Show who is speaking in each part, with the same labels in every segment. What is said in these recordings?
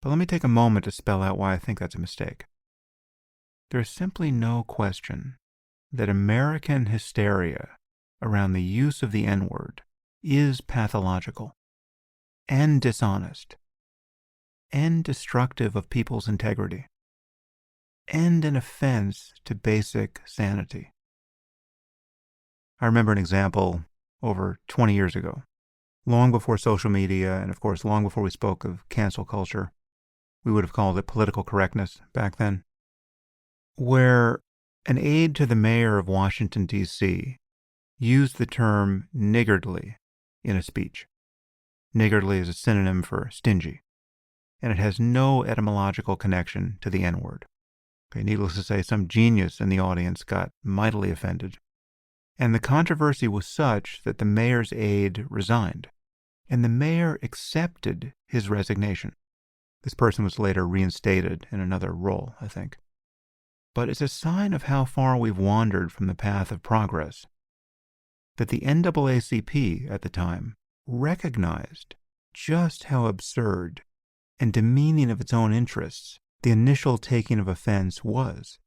Speaker 1: But let me take a moment to spell out why I think that's a mistake. There's simply no question that American hysteria around the use of the N-word is pathological and dishonest and destructive of people's integrity and an offense to basic sanity. I remember an example over 20 years ago, long before social media and, of course, long before we spoke of cancel culture. We would have called it political correctness back then, where an aide to the mayor of Washington, D.C. used the term niggardly in a speech. Niggardly is a synonym for stingy, and it has no etymological connection to the N-word. Okay, needless to say, some genius in the audience got mightily offended, and the controversy was such that the mayor's aide resigned, and the mayor accepted his resignation. This person was later reinstated in another role, I think. But it's a sign of how far we've wandered from the path of progress that the NAACP at the time recognized just how absurd and demeaning of its own interests the initial taking of offense was.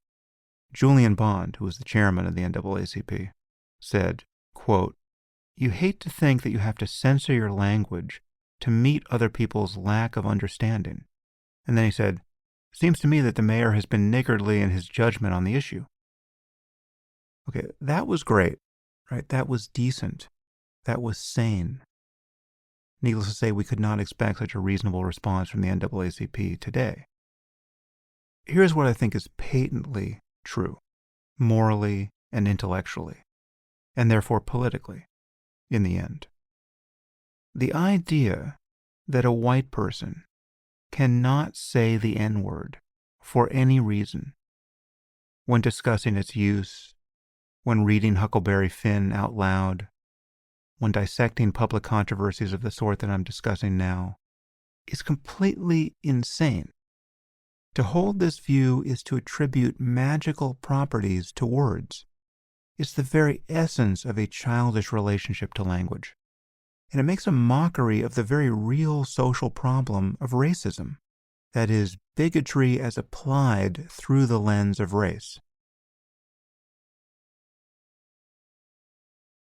Speaker 1: Julian Bond, who was the chairman of the NAACP, said, quote, "You hate to think that you have to censor your language to meet other people's lack of understanding." And then he said, "Seems to me that the mayor has been niggardly in his judgment on the issue." Okay, that was great, right? That was decent. That was sane. Needless to say, we could not expect such a reasonable response from the NAACP today. Here's what I think is patently true, morally and intellectually, and therefore politically, in the end. The idea that a white person cannot say the N-word for any reason when discussing its use, when reading Huckleberry Finn out loud, when dissecting public controversies of the sort that I'm discussing now, is completely insane. To hold this view is to attribute magical properties to words. It's the very essence of a childish relationship to language. And it makes a mockery of the very real social problem of racism. That is, bigotry as applied through the lens of race.